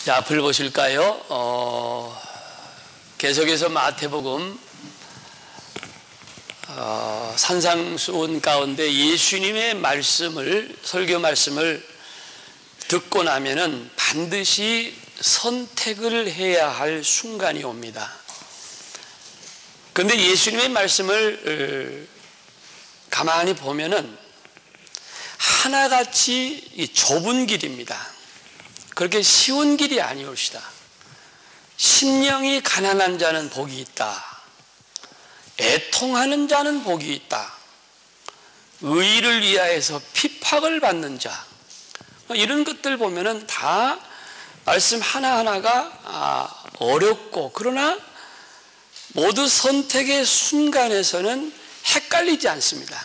자, 앞을 보실까요? 계속해서 마태복음 산상수훈 가운데 예수님의 말씀을, 설교 말씀을 듣고 나면은 반드시 선택을 해야 할 순간이 옵니다. 그런데 예수님의 말씀을 가만히 보면은 하나같이 좁은 길입니다. 그렇게 쉬운 길이 아니옵시다. 심령이 가난한 자는 복이 있다. 애통하는 자는 복이 있다. 의를 위하여서 핍박을 받는 자, 이런 것들 보면은 다 말씀 하나하나가 어렵고, 그러나 모두 선택의 순간에서는 헷갈리지 않습니다.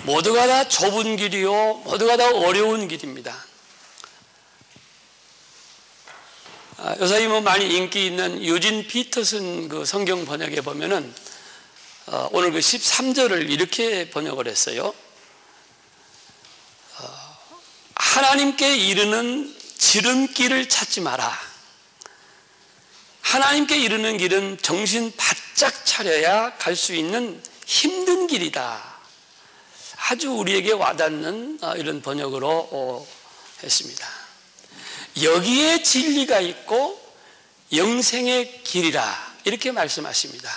모두가 다 좁은 길이요, 모두가 다 어려운 길입니다. 요새 많이 인기 있는 유진 피터슨 그 성경 번역에 보면은 오늘 그 13절을 이렇게 번역을 했어요. 하나님께 이르는 지름길을 찾지 마라. 하나님께 이르는 길은 정신 바짝 차려야 갈 수 있는 힘든 길이다. 아주 우리에게 와닿는 이런 번역으로 했습니다. 여기에 진리가 있고 영생의 길이라, 이렇게 말씀하십니다.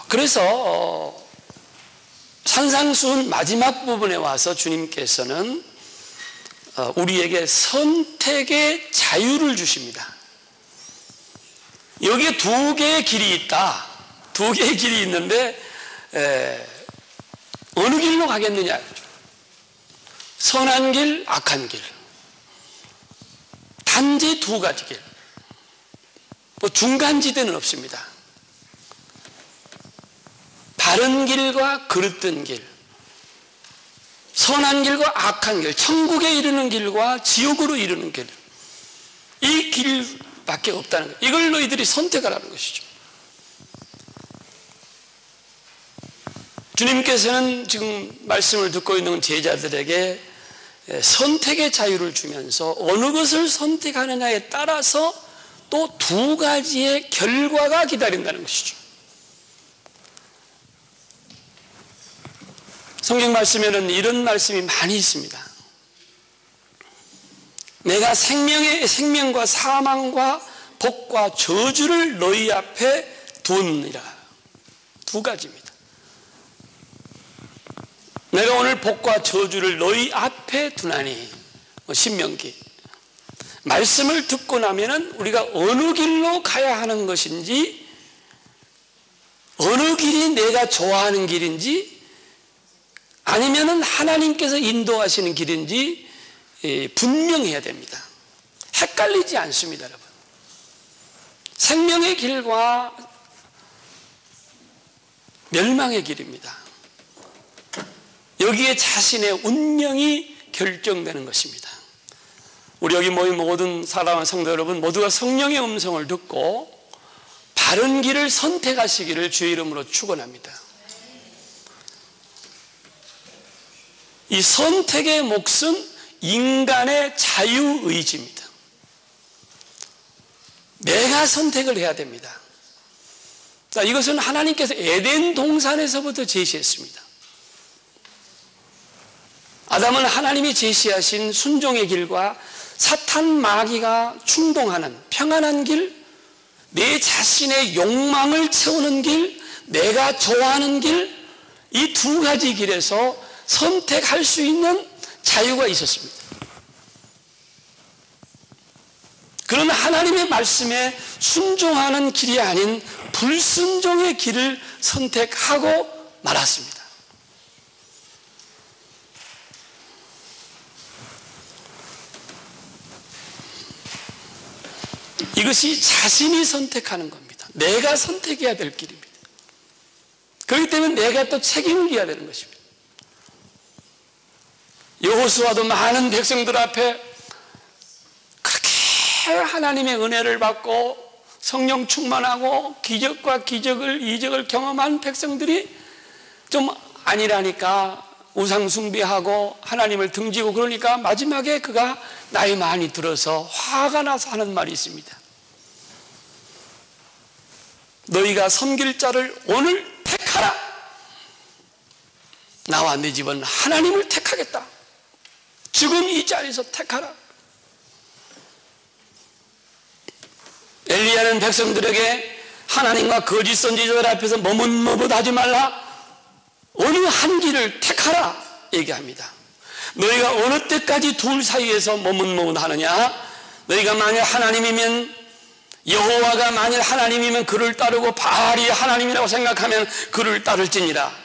그래서 산상수훈 마지막 부분에 와서 주님께서는 우리에게 선택의 자유를 주십니다. 여기에 두 개의 길이 있다. 두 개의 길이 있는데 어느 길로 가겠느냐. 선한 길, 악한 길. 단지 두 가지 길. 중간지대는 없습니다. 바른 길과 그릇된 길, 선한 길과 악한 길, 천국에 이르는 길과 지옥으로 이르는 길, 이 길밖에 없다는 거예요. 이걸 너희들이 선택하라는 것이죠. 주님께서는 지금 말씀을 듣고 있는 제자들에게 선택의 자유를 주면서 어느 것을 선택하느냐에 따라서 또 두 가지의 결과가 기다린다는 것이죠. 성경 말씀에는 이런 말씀이 많이 있습니다. 내가 생명과 사망과 복과 저주를 너희 앞에 두니라. 두 가지입니다. 내가 오늘 복과 저주를 너희 앞에 두나니, 신명기. 말씀을 듣고 나면은 우리가 어느 길로 가야 하는 것인지, 어느 길이 내가 좋아하는 길인지, 아니면은 하나님께서 인도하시는 길인지 분명해야 됩니다. 헷갈리지 않습니다, 여러분. 생명의 길과 멸망의 길입니다. 여기에 자신의 운명이 결정되는 것입니다. 우리 여기 모인 모든 사랑하는 성도 여러분, 모두가 성령의 음성을 듣고 바른 길을 선택하시기를 주의 이름으로 축원합니다. 이 선택의 몫은 인간의 자유의지입니다. 내가 선택을 해야 됩니다. 자, 이것은 하나님께서 에덴 동산에서부터 제시했습니다. 아담은 하나님이 제시하신 순종의 길과 사탄 마귀가 충동하는 평안한 길, 내 자신의 욕망을 채우는 길, 내가 좋아하는 길, 이 두 가지 길에서 선택할 수 있는 자유가 있었습니다. 그러나 하나님의 말씀에 순종하는 길이 아닌 불순종의 길을 선택하고 말았습니다. 이것이 자신이 선택하는 겁니다. 내가 선택해야 될 길입니다. 그렇기 때문에 내가 또 책임을 져야 되는 것입니다. 여호수아도 많은 백성들 앞에 그렇게 하나님의 은혜를 받고 성령 충만하고 기적과 이적을 경험한 백성들이 좀 아니라니까 우상 숭배하고 하나님을 등지고 그러니까 마지막에 그가 나이 많이 들어서 화가 나서 하는 말이 있습니다. 너희가 섬길 자를 오늘 택하라. 나와 내 집은 하나님을 택하겠다. 지금 이 자리에서 택하라. 엘리야는 백성들에게 하나님과 거짓 선지자들 앞에서 머뭇머뭇하지 말라. 어느 한 길을 택하라 얘기합니다. 너희가 어느 때까지 둘 사이에서 머뭇머뭇하느냐? 너희가 만약 하나님이면, 여호와가 만일 하나님이면 그를 따르고 바알이 하나님이라고 생각하면 그를 따를지니라.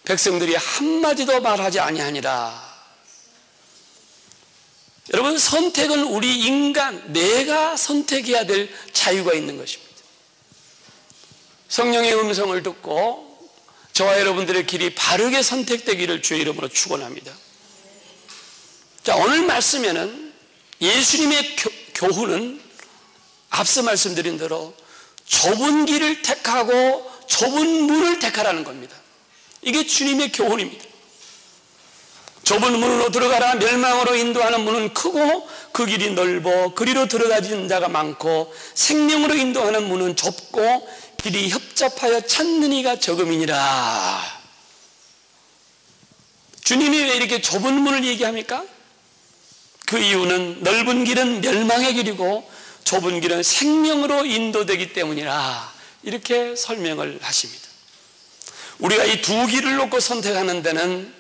백성들이 한마디도 말하지 아니하니라. 여러분, 선택은 우리 인간, 내가 선택해야 될 자유가 있는 것입니다. 성령의 음성을 듣고 저와 여러분들의 길이 바르게 선택되기를 주의 이름으로 축원합니다. 자, 오늘 말씀에는 예수님의 교훈은 앞서 말씀드린 대로 좁은 길을 택하고 좁은 문을 택하라는 겁니다. 이게 주님의 교훈입니다. 좁은 문으로 들어가라. 멸망으로 인도하는 문은 크고 그 길이 넓어 그리로 들어가는 자가 많고, 생명으로 인도하는 문은 좁고 길이 협잡하여 찾는 이가 적음이니라. 주님이 왜 이렇게 좁은 문을 얘기합니까? 그 이유는 넓은 길은 멸망의 길이고 좁은 길은 생명으로 인도되기 때문이라, 이렇게 설명을 하십니다. 우리가 이 두 길을 놓고 선택하는 데는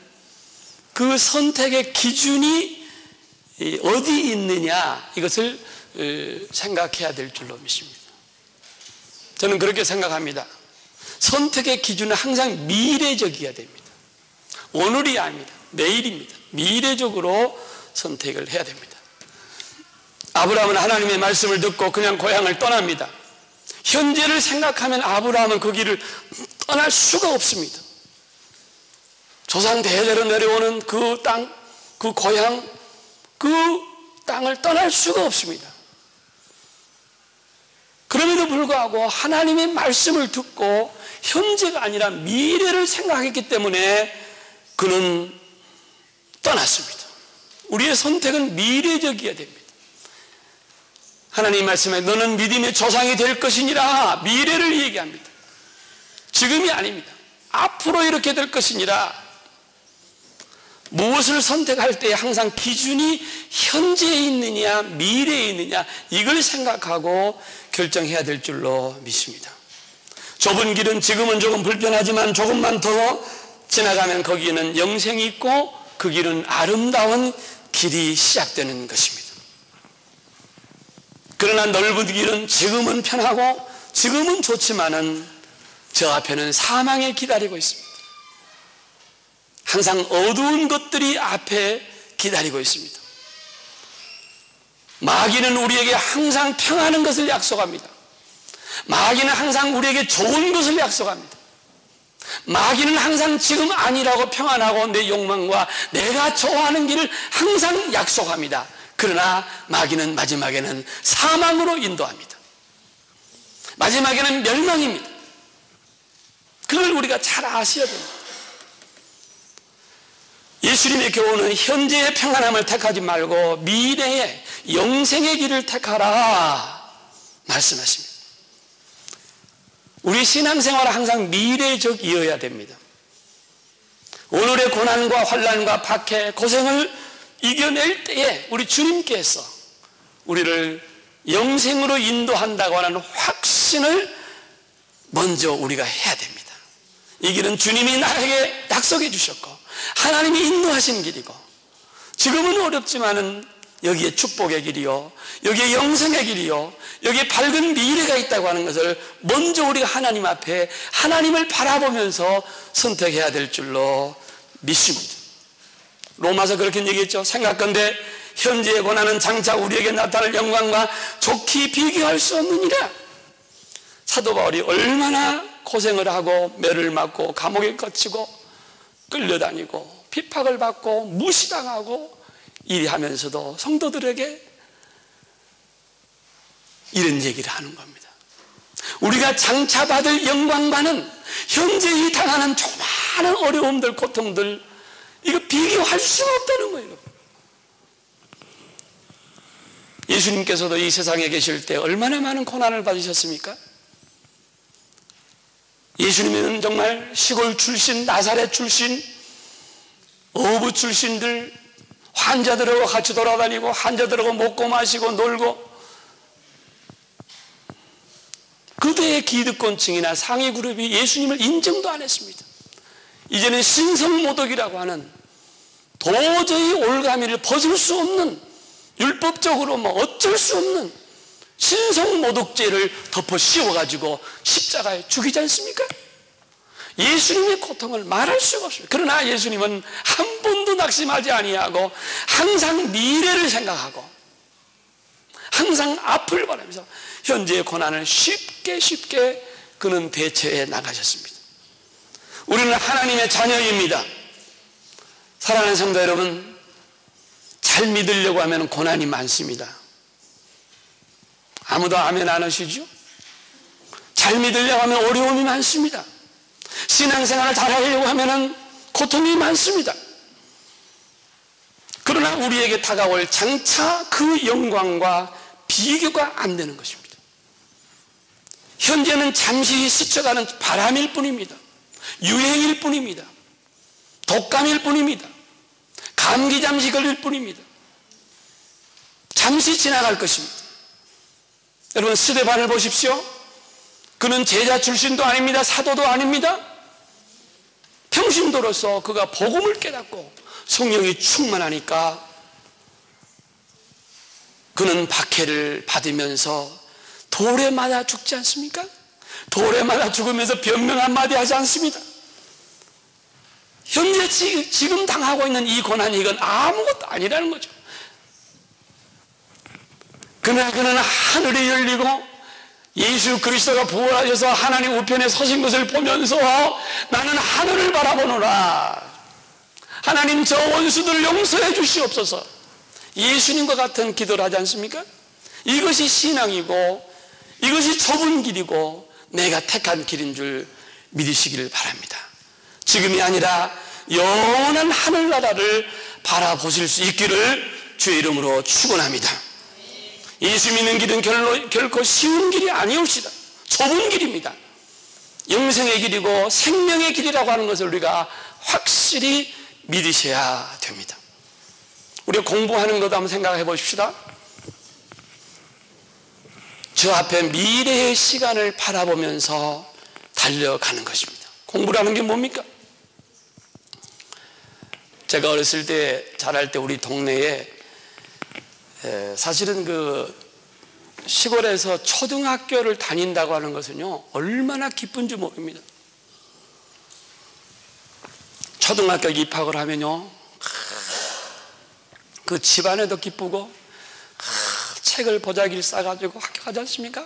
그 선택의 기준이 어디 있느냐, 이것을 생각해야 될 줄로 믿습니다. 저는 그렇게 생각합니다. 선택의 기준은 항상 미래적이어야 됩니다. 오늘이 아닙니다. 내일입니다. 미래적으로 선택을 해야 됩니다. 아브라함은 하나님의 말씀을 듣고 그냥 고향을 떠납니다. 현재를 생각하면 아브라함은 그 길을 떠날 수가 없습니다. 조상 대대로 내려오는 그 땅, 그 고향, 그 땅을 떠날 수가 없습니다. 그럼에도 불구하고 하나님의 말씀을 듣고 현재가 아니라 미래를 생각했기 때문에 그는 떠났습니다. 우리의 선택은 미래적이어야 됩니다. 하나님 말씀에 너는 믿음의 조상이 될 것이니라, 미래를 얘기합니다. 지금이 아닙니다. 앞으로 이렇게 될 것이니라. 무엇을 선택할 때 항상 기준이 현재에 있느냐 미래에 있느냐, 이걸 생각하고 결정해야 될 줄로 믿습니다. 좁은 길은 지금은 조금 불편하지만 조금만 더 지나가면 거기에는 영생이 있고 그 길은 아름다운 길이 시작되는 것입니다. 그러나 넓은 길은 지금은 편하고 지금은 좋지만은 저 앞에는 사망이 기다리고 있습니다. 항상 어두운 것들이 앞에 기다리고 있습니다. 마귀는 우리에게 항상 평안한 것을 약속합니다. 마귀는 항상 우리에게 좋은 것을 약속합니다. 마귀는 항상 지금 아니라고 평안하고 내 욕망과 내가 좋아하는 길을 항상 약속합니다. 그러나 마귀는 마지막에는 사망으로 인도합니다. 마지막에는 멸망입니다. 그걸 우리가 잘 아셔야 됩니다. 예수님의 교훈은 현재의 평안함을 택하지 말고 미래의 영생의 길을 택하라 말씀하십니다. 우리 신앙생활은 항상 미래적이어야 됩니다. 오늘의 고난과 환난과 박해, 고생을 이겨낼 때에 우리 주님께서 우리를 영생으로 인도한다고 하는 확신을 먼저 우리가 해야 됩니다. 이 길은 주님이 나에게 약속해 주셨고 하나님이 인도하신 길이고, 지금은 어렵지만은 여기에 축복의 길이요, 여기에 영생의 길이요, 여기에 밝은 미래가 있다고 하는 것을 먼저 우리가 하나님 앞에 하나님을 바라보면서 선택해야 될 줄로 믿습니다. 로마서 그렇게 얘기했죠. 생각건대 현재의 고난은 장차 우리에게 나타날 영광과 좋게 비교할 수 없느니라. 사도 바울이 얼마나 고생을 하고 매를 맞고 감옥에 갇히고 끌려다니고 핍박을 받고 무시당하고 이리 하면서도 성도들에게 이런 얘기를 하는 겁니다. 우리가 장차 받을 영광과는 현재 이 당하는 많은 어려움들, 고통들, 이거 비교할 수가 없다는 거예요. 예수님께서도 이 세상에 계실 때 얼마나 많은 고난을 받으셨습니까? 예수님은 정말 시골 출신, 나사렛 출신, 어부 출신들, 환자들하고 같이 돌아다니고 환자들하고 먹고 마시고 놀고, 그대의 기득권층이나 상위 그룹이 예수님을 인정도 안 했습니다. 이제는 신성모독이라고 하는 도저히 올가미를 벗을 수 없는, 율법적으로 어쩔 수 없는 신성모독죄를 덮어 씌워가지고 십자가에 죽이지 않습니까? 예수님의 고통을 말할 수가 없습니다. 그러나 예수님은 한 번도 낙심하지 아니하고 항상 미래를 생각하고 항상 앞을 바라면서 현재의 고난을 쉽게 그는 대처해 나가셨습니다. 우리는 하나님의 자녀입니다. 사랑하는 성도 여러분, 잘 믿으려고 하면 고난이 많습니다. 아무도 아멘 안 하시죠? 잘 믿으려고 하면 어려움이 많습니다. 신앙생활을 잘하려고 하면 고통이 많습니다. 그러나 우리에게 다가올 장차 그 영광과 비교가 안 되는 것입니다. 현재는 잠시 스쳐가는 바람일 뿐입니다. 유행일 뿐입니다. 독감일 뿐입니다. 감기 잠시 걸릴 뿐입니다. 잠시 지나갈 것입니다. 여러분, 스데반을 보십시오. 그는 제자 출신도 아닙니다. 사도도 아닙니다. 평신도로서 그가 복음을 깨닫고 성령이 충만하니까 그는 박해를 받으면서 돌에 맞아 죽지 않습니까? 돌에 맞아 죽으면서 변명 한마디 하지 않습니다. 현재 지금 당하고 있는 이 고난이 이건 아무것도 아니라는 거죠. 그러나 그는 하늘이 열리고 예수 그리스도가 부활하셔서 하나님 우편에 서신 것을 보면서 나는 하늘을 바라보노라. 하나님, 저 원수들을 용서해 주시옵소서. 예수님과 같은 기도를 하지 않습니까? 이것이 신앙이고 이것이 좁은 길이고 내가 택한 길인 줄 믿으시기를 바랍니다. 지금이 아니라 영원한 하늘나라를 바라보실 수 있기를 주의 이름으로 축원합니다. 예수 믿는 길은 결코 쉬운 길이 아니옵시다. 좁은 길입니다. 영생의 길이고 생명의 길이라고 하는 것을 우리가 확실히 믿으셔야 됩니다. 우리가 공부하는 것도 한번 생각해 보십시다. 저 앞에 미래의 시간을 바라보면서 달려가는 것입니다. 공부라는 게 뭡니까? 제가 어렸을 때, 자랄 때 우리 동네에 사실은 그 시골에서 초등학교를 다닌다고 하는 것은요, 얼마나 기쁜지 모릅니다. 초등학교 입학을 하면요, 그 집안에도 기쁘고, 책을 보자기를 싸가지고 학교 가지 않습니까?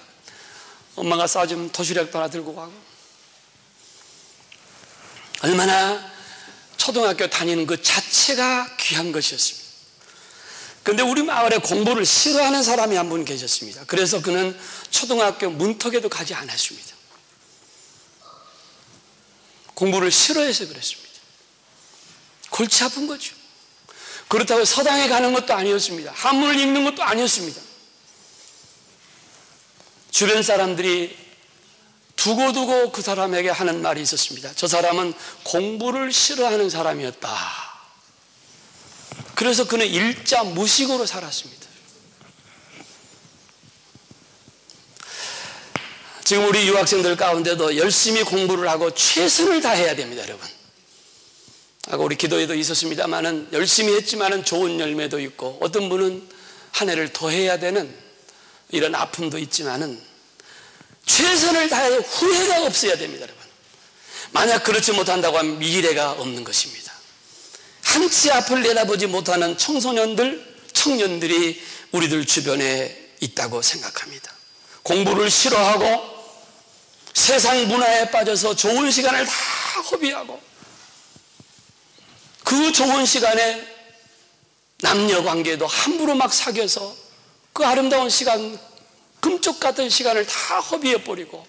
엄마가 싸주면 도시락도 하나 들고 가고. 얼마나 초등학교 다니는 그 자체가 귀한 것이었습니다. 그런데 우리 마을에 공부를 싫어하는 사람이 한 분 계셨습니다. 그래서 그는 초등학교 문턱에도 가지 않았습니다. 공부를 싫어해서 그랬습니다. 골치 아픈 거죠. 그렇다고 서당에 가는 것도 아니었습니다. 한문을 읽는 것도 아니었습니다. 주변 사람들이 두고두고 그 사람에게 하는 말이 있었습니다. 저 사람은 공부를 싫어하는 사람이었다. 그래서 그는 일자 무식으로 살았습니다. 지금 우리 유학생들 가운데도 열심히 공부를 하고 최선을 다해야 됩니다, 여러분. 아까 우리 기도에도 있었습니다만은 열심히 했지만은 좋은 열매도 있고, 어떤 분은 한 해를 더 해야 되는 이런 아픔도 있지만은 최선을 다해 후회가 없어야 됩니다, 여러분. 만약 그렇지 못한다고 하면 미래가 없는 것입니다. 한치 앞을 내다보지 못하는 청년들이 우리들 주변에 있다고 생각합니다. 공부를 싫어하고 세상 문화에 빠져서 좋은 시간을 다 허비하고, 그 좋은 시간에 남녀 관계도 함부로 막 사귀어서 그 아름다운 시간, 금쪽 같은 시간을 다 허비해버리고,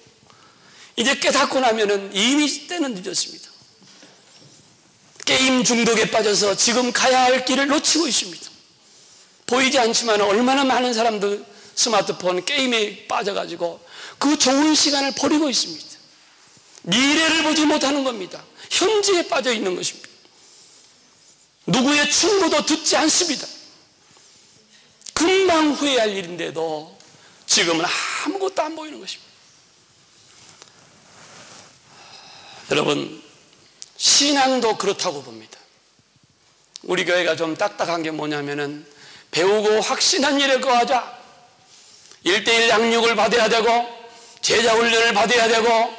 이제 깨닫고 나면은 이미 때는 늦었습니다. 게임 중독에 빠져서 지금 가야 할 길을 놓치고 있습니다. 보이지 않지만 얼마나 많은 사람들 스마트폰 게임에 빠져가지고 그 좋은 시간을 버리고 있습니다. 미래를 보지 못하는 겁니다. 현재에 빠져 있는 것입니다. 누구의 충고도 듣지 않습니다. 금방 후회할 일인데도 지금은 아무것도 안 보이는 것입니다. 여러분, 신앙도 그렇다고 봅니다. 우리 교회가 좀 딱딱한 게 뭐냐면은 배우고 확신한 일에 거하자, 1:1 양육을 받아야 되고 제자 훈련을 받아야 되고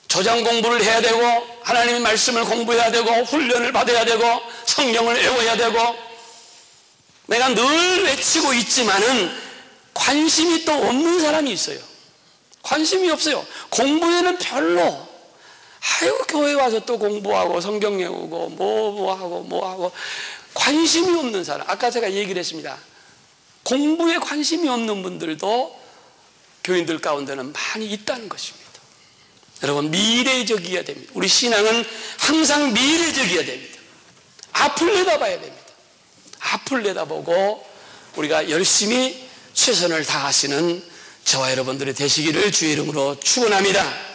조장 공부를 해야 되고 하나님의 말씀을 공부해야 되고 훈련을 받아야 되고 성경을 외워야 되고, 내가 늘 외치고 있지만은 관심이 또 없는 사람이 있어요. 관심이 없어요. 공부에는 별로, 아이고 교회 와서 또 공부하고 성경 외우고 뭐하고 관심이 없는 사람. 아까 제가 얘기를 했습니다. 공부에 관심이 없는 분들도 교인들 가운데는 많이 있다는 것입니다. 여러분, 미래적이어야 됩니다. 우리 신앙은 항상 미래적이어야 됩니다. 앞을 내다봐야 됩니다. 앞을 내다보고 우리가 열심히 최선을 다하시는 저와 여러분들이 되시기를 주의 이름으로 축원합니다.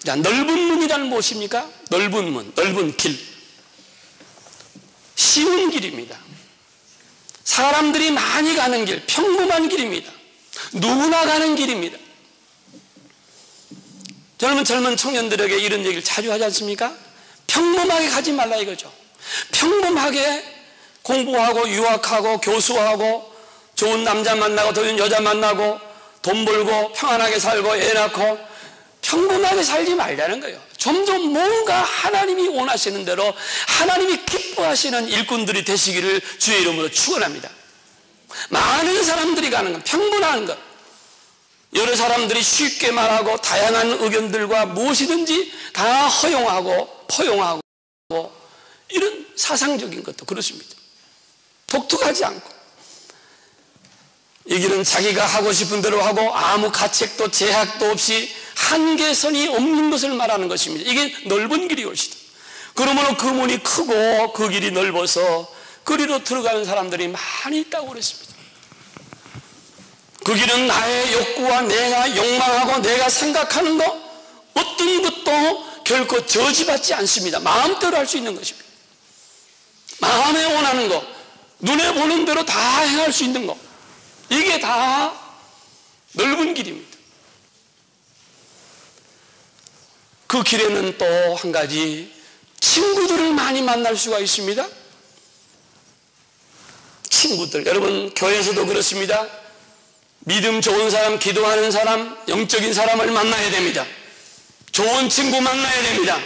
자, 넓은 문이란 무엇입니까? 넓은 문, 넓은 길, 쉬운 길입니다. 사람들이 많이 가는 길, 평범한 길입니다. 누구나 가는 길입니다. 젊은 청년들에게 이런 얘기를 자주 하지 않습니까? 평범하게 가지 말라 이거죠. 평범하게 공부하고 유학하고 교수하고 좋은 남자 만나고 좋은 여자 만나고 돈 벌고 평안하게 살고 애 낳고 평범하게 살지 말자는 거예요. 점점 뭔가 하나님이 원하시는 대로 하나님이 기뻐하시는 일꾼들이 되시기를 주의 이름으로 축원합니다. 많은 사람들이 가는 건 평범한 것, 여러 사람들이 쉽게 말하고 다양한 의견들과 무엇이든지 다 허용하고 포용하고 이런 사상적인 것도 그렇습니다. 독특하지 않고 이 길은 자기가 하고 싶은 대로 하고 아무 가책도 제약도 없이 한계선이 없는 것을 말하는 것입니다. 이게 넓은 길이 옳시다. 그러므로 그 문이 크고 그 길이 넓어서 그리로 들어가는 사람들이 많이 있다고 그랬습니다. 그 길은 나의 욕구와 내가 욕망하고 내가 생각하는 것 어떤 것도 결코 저지받지 않습니다. 마음대로 할 수 있는 것입니다. 마음에 원하는 것, 눈에 보는 대로 다 행할 수 있는 것, 이게 다 넓은 길입니다. 그 길에는 또 한 가지 친구들을 많이 만날 수가 있습니다. 친구들, 여러분 교회에서도 그렇습니다. 믿음 좋은 사람, 기도하는 사람, 영적인 사람을 만나야 됩니다. 좋은 친구 만나야 됩니다.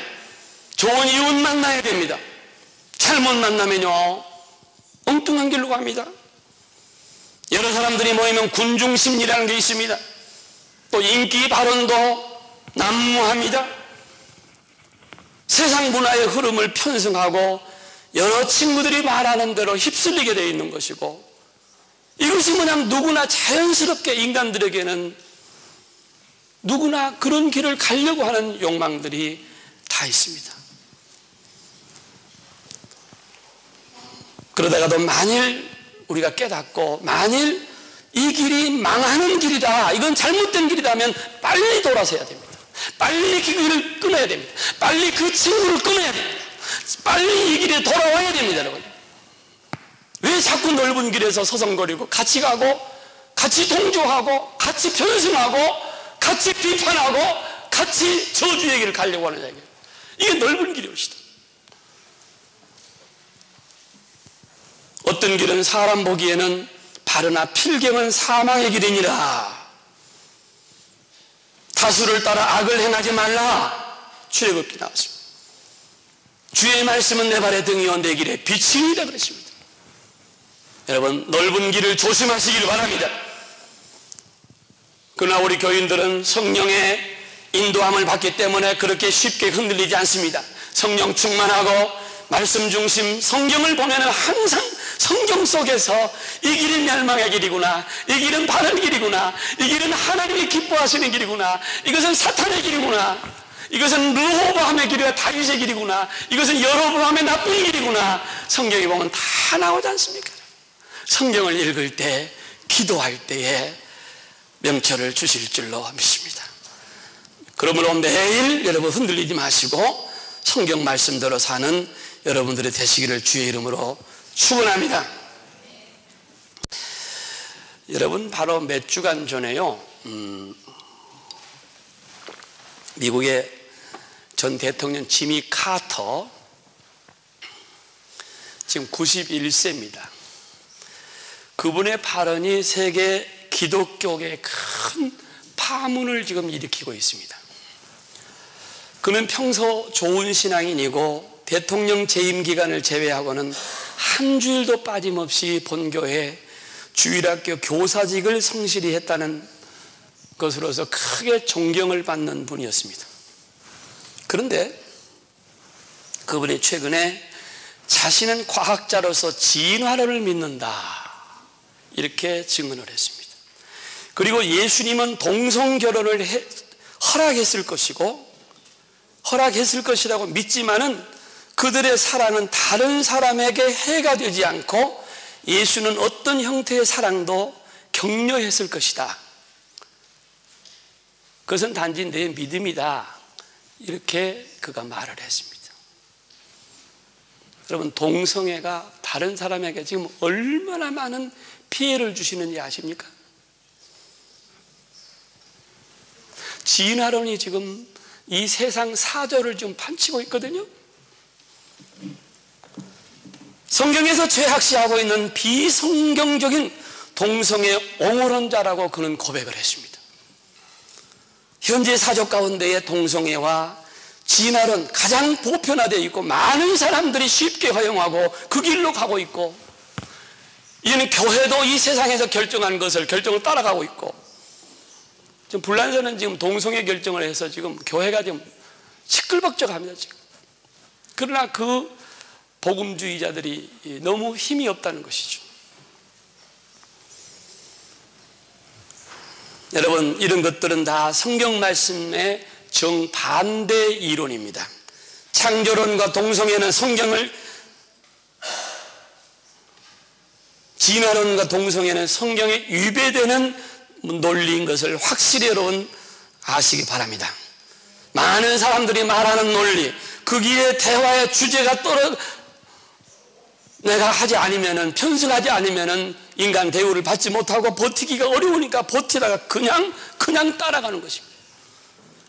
좋은 이웃 만나야 됩니다. 잘못 만나면요 엉뚱한 길로 갑니다. 여러 사람들이 모이면 군중심리라는 게 있습니다. 또 인기 발언도 난무합니다. 세상 문화의 흐름을 편승하고 여러 친구들이 말하는 대로 휩쓸리게 되어 있는 것이고, 이것이 그냥 누구나 자연스럽게 인간들에게는 누구나 그런 길을 가려고 하는 욕망들이 다 있습니다. 그러다가도 만일 우리가 깨닫고 만일 이 길이 망하는 길이다, 이건 잘못된 길이다 하면 빨리 돌아서야 됩니다. 빨리 그 길을 끊어야 됩니다. 빨리 그 친구를 끊어야 됩니다. 빨리 이 길에 돌아와야 됩니다. 여러분, 왜 자꾸 넓은 길에서 서성거리고 같이 가고 같이 동조하고 같이 편승하고 같이 비판하고 같이 저주 얘기를 가려고 하느냐, 이게 넓은 길이 옳시다. 어떤 길은 사람 보기에는 바르나 필경은 사망의 길이니라. 다수를 따라 악을 행하지 말라. 출애굽기 나왔습니다. 주의 말씀은 내 발의 등이요 내 길의 빛이니라 그랬습니다. 여러분, 넓은 길을 조심하시길 바랍니다. 그러나 우리 교인들은 성령의 인도함을 받기 때문에 그렇게 쉽게 흔들리지 않습니다. 성령 충만하고 말씀 중심 성경을 보면 항상 성경 속에서 이 길은 멸망의 길이구나, 이 길은 바른 길이구나, 이 길은 하나님이 기뻐하시는 길이구나, 이것은 사탄의 길이구나, 이것은 르호보암의 길이가 다윗의 길이구나. 이것은 여로보암의 나쁜 길이구나. 성경에 보면 다 나오지 않습니까? 성경을 읽을 때, 기도할 때에 명철을 주실 줄로 믿습니다. 그러므로 매일 여러분 흔들리지 마시고 성경 말씀대로 사는 여러분들이 되시기를 주의 이름으로 축원합니다. 여러분, 바로 몇 주간 전에요, 미국의 전 대통령 지미 카터, 지금 91세입니다. 그분의 발언이 세계 기독교계에 큰 파문을 지금 일으키고 있습니다. 그는 평소 좋은 신앙인이고 대통령 재임 기간을 제외하고는 한 주일도 빠짐없이 본교회 주일학교 교사직을 성실히 했다는 것으로서 크게 존경을 받는 분이었습니다. 그런데 그분이 최근에 자신은 과학자로서 진화론을 믿는다, 이렇게 증언을 했습니다. 그리고 예수님은 동성결혼을 허락했을 것이라고 믿지만은 그들의 사랑은 다른 사람에게 해가 되지 않고 예수는 어떤 형태의 사랑도 격려했을 것이다. 그것은 단지 내 믿음이다, 이렇게 그가 말을 했습니다. 여러분, 동성애가 다른 사람에게 지금 얼마나 많은 피해를 주시는지 아십니까? 진화론이 지금 이 세상 사조를 좀 판치고 있거든요. 성경에서 죄악시하고 있는 비성경적인 동성애 옹호론자라고 그는 고백을 했습니다. 현재 사조 가운데의 동성애와 진화론 가장 보편화되어 있고 많은 사람들이 쉽게 허용하고 그 길로 가고 있고, 이는 교회도 이 세상에서 결정한 것을 결정을 따라가고 있고, 지금 불란서는 지금 동성애 결정을 해서 지금 교회가 좀 시끌벅적합니다 지금. 그러나 그 복음주의자들이 너무 힘이 없다는 것이죠. 여러분, 이런 것들은 다 성경 말씀의 정반대 이론입니다. 창조론과 동성애는 진화론과 동성애는 성경에 위배되는 논리인 것을 확실히 여러분 아시기 바랍니다. 많은 사람들이 말하는 논리, 거기에 대화의 주제가 내가 하지 않으면은, 편승하지 않으면은 인간 대우를 받지 못하고 버티기가 어려우니까 버티다가 그냥 따라가는 것입니다.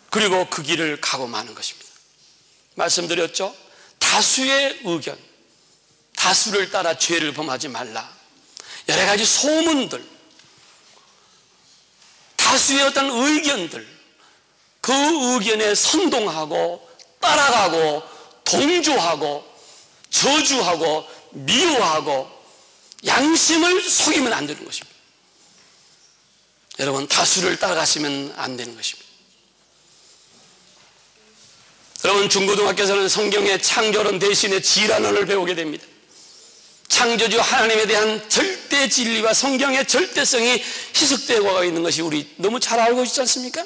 그리고 그 길을 가고 마는 것입니다. 말씀드렸죠? 다수의 의견, 다수를 따라 죄를 범하지 말라, 여러 가지 소문들, 다수의 어떤 의견들, 그 의견에 선동하고 따라가고 동조하고 저주하고 미워하고 양심을 속이면 안 되는 것입니다. 여러분, 다수를 따라가시면 안 되는 것입니다. 여러분, 중고등학교에서는 성경의 창조론 대신에 진화론을 배우게 됩니다. 창조주 하나님에 대한 절대 진리와 성경의 절대성이 희석되고 있는 것이 우리 너무 잘 알고 있지 않습니까?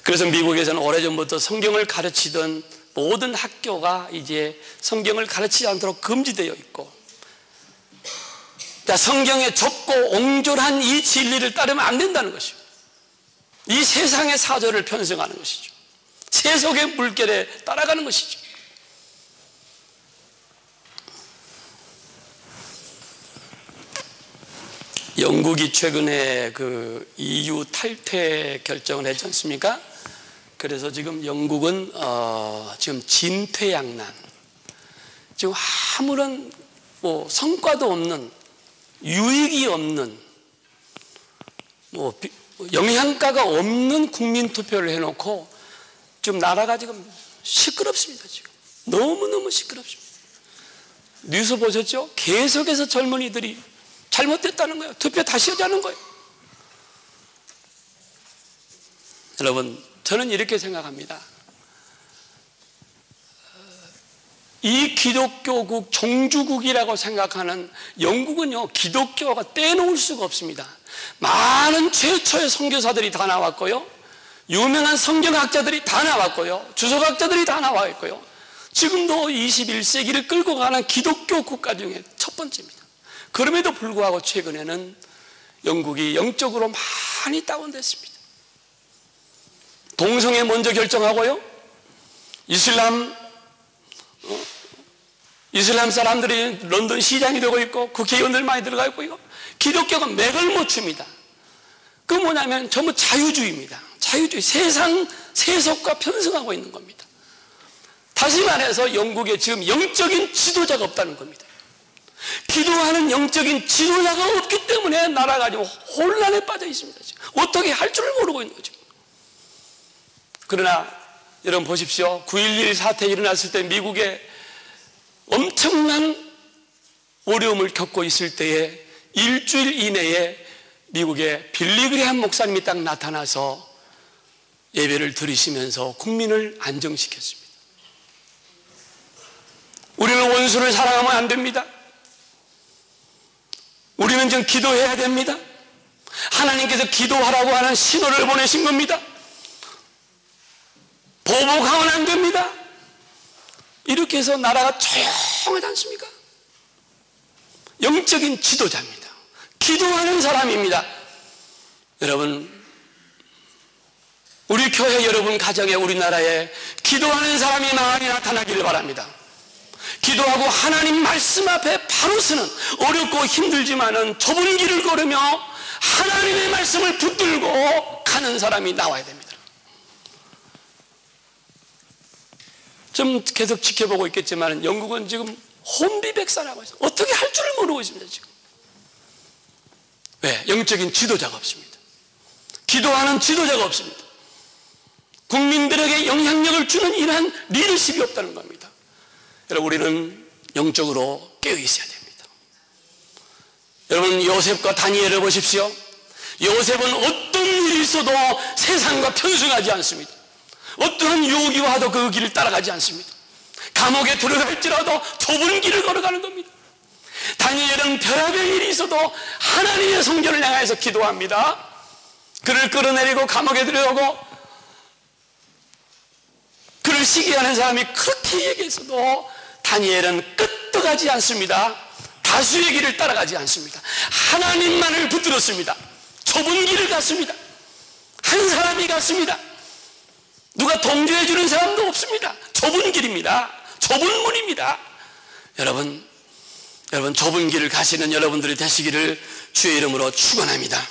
그래서 미국에서는 오래전부터 성경을 가르치던 모든 학교가 이제 성경을 가르치지 않도록 금지되어 있고, 성경에 좁고 옹졸한 이 진리를 따르면 안 된다는 것이죠. 이 세상의 사조를 편승하는 것이죠. 세속의 물결에 따라가는 것이죠. 영국이 최근에 그 EU 탈퇴 결정을 했지 않습니까? 그래서 지금 영국은 지금 진퇴양난, 지금 아무런 성과도 없는, 유익이 없는, 영향가가 없는 국민 투표를 해놓고 지금 나라가 지금 시끄럽습니다. 지금 너무너무 시끄럽습니다. 뉴스 보셨죠? 계속해서 젊은이들이 잘못됐다는 거예요. 투표 다시 하자는 거예요. 여러분, 저는 이렇게 생각합니다. 이 기독교국 종주국이라고 생각하는 영국은요, 기독교가 떼놓을 수가 없습니다. 많은 최초의 선교사들이 다 나왔고요, 유명한 성경학자들이 다 나왔고요, 주석학자들이 다 나와 있고요, 지금도 21세기를 끌고 가는 기독교 국가 중에 첫 번째입니다. 그럼에도 불구하고 최근에는 영국이 영적으로 많이 다운됐습니다. 동성애 먼저 결정하고요, 이슬람 사람들이 런던 시장이 되고 있고 국회의원들 많이 들어가 있고, 이거 기독교가 맥을 못 춥니다. 그 뭐냐면 전부 자유주의입니다. 자유주의, 세상 세속과 편승하고 있는 겁니다. 다시 말해서 영국에 지금 영적인 지도자가 없다는 겁니다. 기도하는 영적인 지도자가 없기 때문에 나라가 지금 혼란에 빠져 있습니다. 지금 어떻게 할 줄을 모르고 있는 거죠. 그러나 여러분 보십시오. 9.11 사태 일어났을 때 미국에 엄청난 어려움을 겪고 있을 때에 일주일 이내에 미국의 빌리 그레함 목사님이 딱 나타나서 예배를 드리시면서 국민을 안정시켰습니다. 우리는 원수를 사랑하면 안 됩니다. 우리는 지금 기도해야 됩니다. 하나님께서 기도하라고 하는 신호를 보내신 겁니다. 보복하면 안 됩니다. 이렇게 해서 나라가 조용하지 않습니까? 영적인 지도자입니다. 기도하는 사람입니다. 여러분, 우리 교회 여러분 가정에, 우리나라에 기도하는 사람이 많이 나타나기를 바랍니다. 기도하고 하나님 말씀 앞에 바로 서는, 어렵고 힘들지만은 좁은 길을 걸으며 하나님의 말씀을 붙들고 가는 사람이 나와야 됩니다. 좀 계속 지켜보고 있겠지만 영국은 지금 혼비백산하고 있어요. 어떻게 할 줄을 모르고 있습니다. 지금. 왜? 영적인 지도자가 없습니다. 기도하는 지도자가 없습니다. 국민들에게 영향력을 주는 이러한 리더십이 없다는 겁니다. 여러분, 우리는 영적으로 깨어 있어야 됩니다. 여러분, 요셉과 다니엘을 보십시오. 요셉은 어떤 일이 있어도 세상과 편승하지 않습니다. 어떠한 유혹이 와도 그 길을 따라가지 않습니다. 감옥에 들어갈지라도 좁은 길을 걸어가는 겁니다. 다니엘은 별의별 일이 있어도 하나님의 성전을 향해서 기도합니다. 그를 끌어내리고 감옥에 들여오고 그를 시기하는 사람이 그렇게 얘기했어도 다니엘은 끄떡하지 않습니다. 다수의 길을 따라가지 않습니다. 하나님만을 붙들었습니다. 좁은 길을 갔습니다. 한 사람이 갔습니다. 누가 동조해 주는 사람도 없습니다. 좁은 길입니다. 좁은 문입니다. 여러분 좁은 길을 가시는 여러분들이 되시기를 주의 이름으로 축원합니다.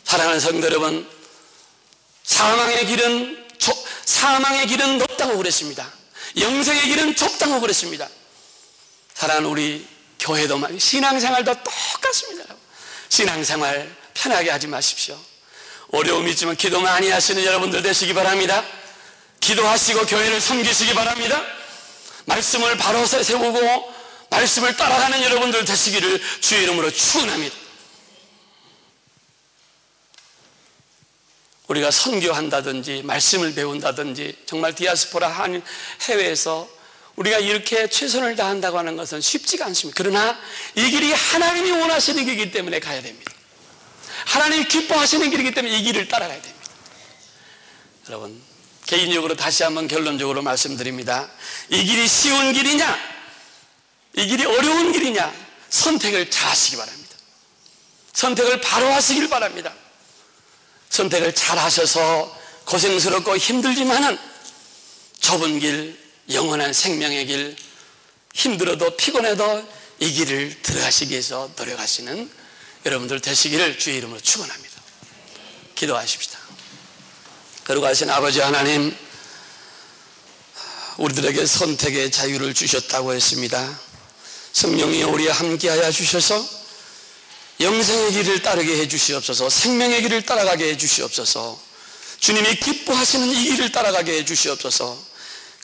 사랑하는 성도 여러분, 사망의 길은 넓다고 그랬습니다. 영생의 길은 좁다고 그랬습니다. 사랑하는 우리 교회도 신앙생활도 똑같습니다. 신앙생활 편하게 하지 마십시오. 어려움이 있지만 기도 많이 하시는 여러분들 되시기 바랍니다. 기도하시고 교회를 섬기시기 바랍니다. 말씀을 바로 세우고 말씀을 따라가는 여러분들 되시기를 주의 이름으로 축원합니다. 우리가 선교한다든지 말씀을 배운다든지 정말 디아스포라 한 해외에서 우리가 이렇게 최선을 다한다고 하는 것은 쉽지가 않습니다. 그러나 이 길이 하나님이 원하시는 길이기 때문에 가야 됩니다. 하나님이 기뻐하시는 길이기 때문에 이 길을 따라가야 됩니다. 여러분, 개인적으로 다시 한번 결론적으로 말씀드립니다. 이 길이 쉬운 길이냐, 이 길이 어려운 길이냐, 선택을 잘 하시기 바랍니다. 선택을 바로 하시길 바랍니다. 선택을 잘 하셔서 고생스럽고 힘들지만은 좁은 길, 영원한 생명의 길, 힘들어도 피곤해도 이 길을 들어가시기 위해서 노력하시는 여러분들 되시기를 주의 이름으로 축원합니다. 기도하십시다. 거룩하신 아버지 하나님, 우리들에게 선택의 자유를 주셨다고 했습니다. 성령이 우리와 함께하여 주셔서 영생의 길을 따르게 해 주시옵소서. 생명의 길을 따라가게 해 주시옵소서. 주님이 기뻐하시는 이 길을 따라가게 해 주시옵소서.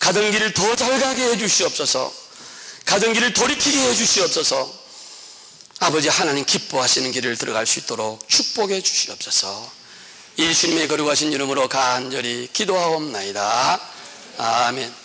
가던 길을 더 잘 가게 해 주시옵소서. 가던 길을 돌이키게 해 주시옵소서. 아버지 하나님 기뻐하시는 길을 들어갈 수 있도록 축복해 주시옵소서. 예수님의 거룩하신 이름으로 간절히 기도하옵나이다. 아멘.